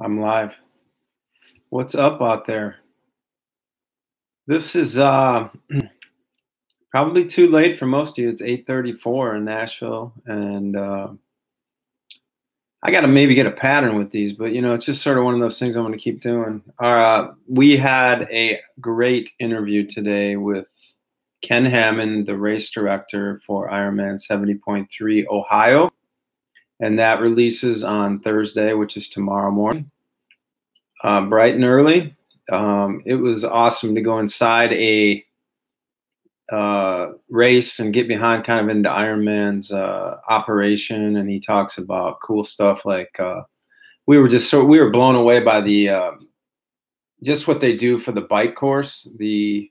I'm live. What's up out there? This is probably too late for most of you. It's 8:34 in Nashville, and I got to maybe get a pattern with these, but it's just sort of one of those things I'm going to keep doing. We had a great interview today with Ken Hammond, the race director for Ironman 70.3 Ohio, and that releases on Thursday, which is tomorrow morning, bright and early. It was awesome to go inside a race and get behind kind of into Ironman's operation, and he talks about cool stuff like we were blown away by the just what they do for the bike course, the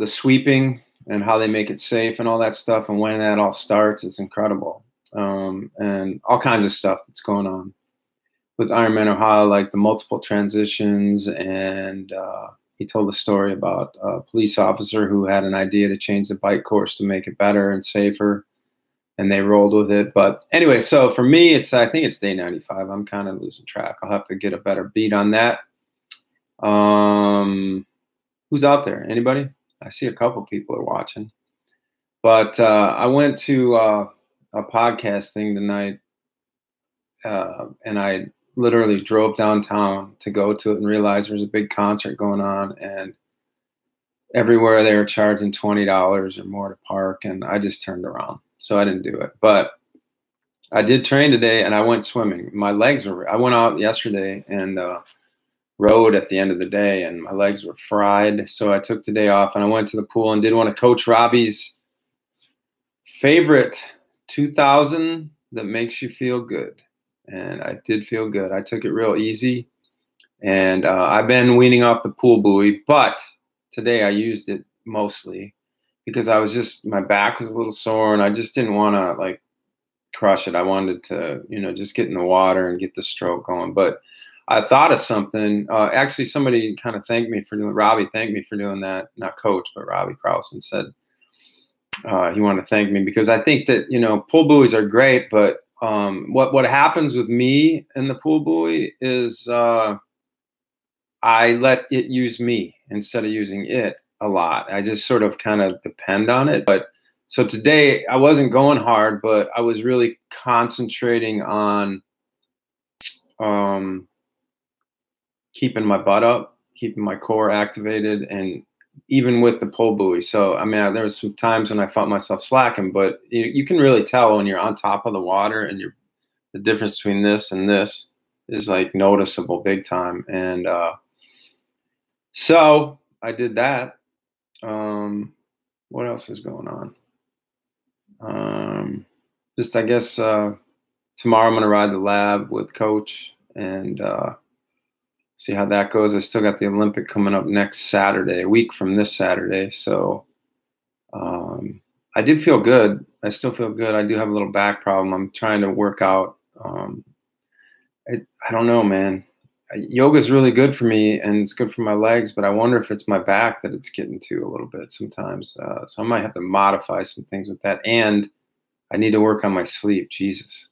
sweeping and how they make it safe and all that stuff, and when that all starts, it's incredible, and all kinds of stuff that's going on with Ironman Ohio, like the multiple transitions, and he told a story about a police officer who had an idea to change the bike course to make it better and safer, and they rolled with it. But anyway, so for me, I think it's day 95. I'm kind of losing track. I'll have to get a better beat on that. Who's out there? Anybody? I see a couple people are watching. But I went to a podcast thing tonight, and I literally drove downtown to go to it and realized there was a big concert going on, and everywhere they were charging $20 or more to park, and I just turned around. So I didn't do it. But I did train today, and I went swimming. I went out yesterday and rode at the end of the day, and my legs were fried. So I took the day off, and I went to the pool and did one of Coach Robbie's favorite 2000 that makes you feel good. And I did feel good. I took it real easy, and I've been weaning off the pool buoy, but today I used it mostly because my back was a little sore, and I just didn't want to like crush it. I wanted to, just get in the water and get the stroke going. But I thought of something. Actually, somebody kind of Robbie thanked me for doing that. Not Coach, but Robbie Krausen said he wanted to thank me because I think that, pool buoys are great, but what happens with me in the pool buoy is I let it use me instead of using it a lot. I just sort of kind of depend on it. But so today I wasn't going hard, but I was really concentrating on keeping my butt up, keeping my core activated, and even with the pull buoy. So, I mean, there was some times when I felt myself slacking, but you can really tell when you're on top of the water, and the difference between this and this is like noticeable big time. And so I did that. What else is going on? I guess tomorrow I'm going to ride the lab with Coach and see how that goes. I still got the Olympic coming up next Saturday, a week from this Saturday. So I did feel good. I still feel good. I do have a little back problem. I'm trying to work out. I don't know, man. Yoga is really good for me, and it's good for my legs, but I wonder if it's my back that it's getting to a little bit sometimes. So I might have to modify some things with that. And I need to work on my sleep. Jesus.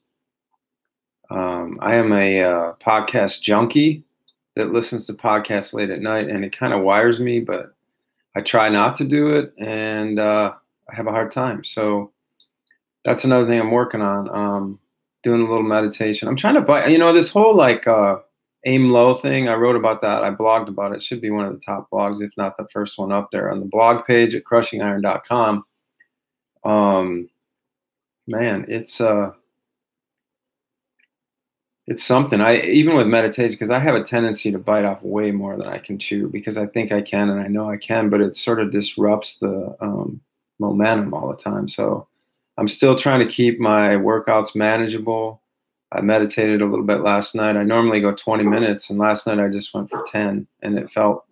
I am a podcast junkie that listens to podcasts late at night, and it kind of wires me, but I try not to do it, and I have a hard time. So that's another thing I'm working on, doing a little meditation. I'm trying to buy, this whole like aim low thing. I wrote about that. I blogged about it. It should be one of the top blogs, if not the first one up there on the blog page at crushingiron.com. Man, it's something. Even with meditation, because I have a tendency to bite off way more than I can chew because I think I can and I know I can, but it sort of disrupts the momentum all the time. So I'm still trying to keep my workouts manageable. I meditated a little bit last night. I normally go 20 minutes, and last night I just went for 10, and it felt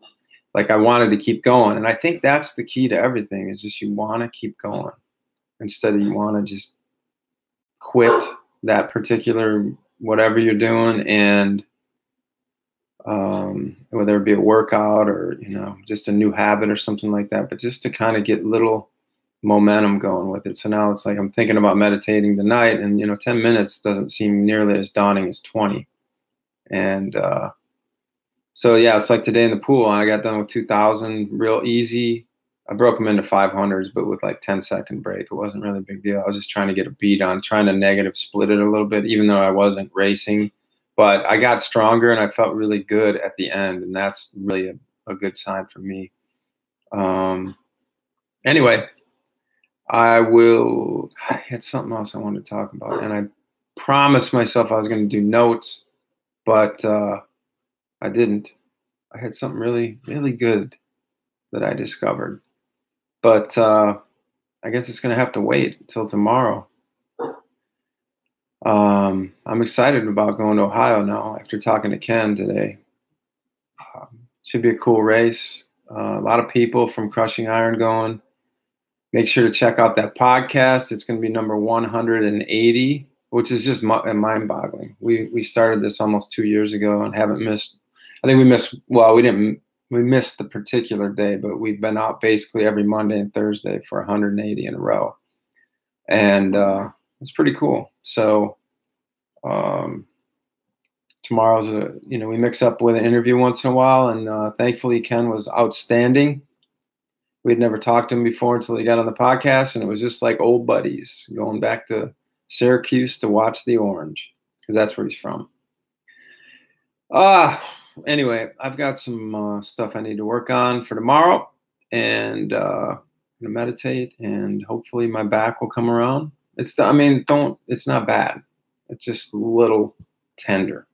like I wanted to keep going. And I think that's the key to everything, is just you want to keep going instead of you want to just quit that particular whatever you're doing, and whether it be a workout or just a new habit or something like that, but just to kind of get little momentum going with it. So now it's like I'm thinking about meditating tonight, and 10 minutes doesn't seem nearly as daunting as 20. And so yeah, it's like today in the pool, I got done with 2,000 real easy. I broke them into 500s, but with like 10-second break. It wasn't really a big deal. I was just trying to get a beat on, trying to negative split it a little bit, even though I wasn't racing. But I got stronger and I felt really good at the end, and that's really a good sign for me. Anyway, I had something else I wanted to talk about, and I promised myself I was going to do notes, but I didn't. I had something really, really good that I discovered, but I guess it's going to have to wait until tomorrow. I'm excited about going to Ohio now after talking to Ken today. Should be a cool race. A lot of people from Crushing Iron going. Make sure to check out that podcast. It's going to be number 180, which is just mind-boggling. We started this almost 2 years ago and haven't missed. I think we missed. Well, we missed the particular day, but we've been out basically every Monday and Thursday for 180 in a row, and it's pretty cool. So tomorrow's we mix up with an interview once in a while, and thankfully Ken was outstanding. We'd never talked to him before until he got on the podcast, and it was just like old buddies going back to Syracuse to watch the Orange, because that's where he's from. Anyway, I've got some stuff I need to work on for tomorrow, and I'm gonna meditate, and hopefully my back will come around. It's not bad. It's just a little tender,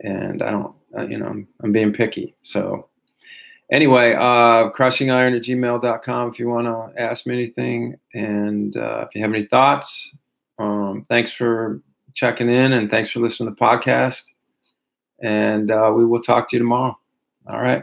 and I don't, I'm being picky. So anyway, crushingiron@gmail.com if you want to ask me anything, and if you have any thoughts. Thanks for checking in, and thanks for listening to the podcast. And we will talk to you tomorrow. All right.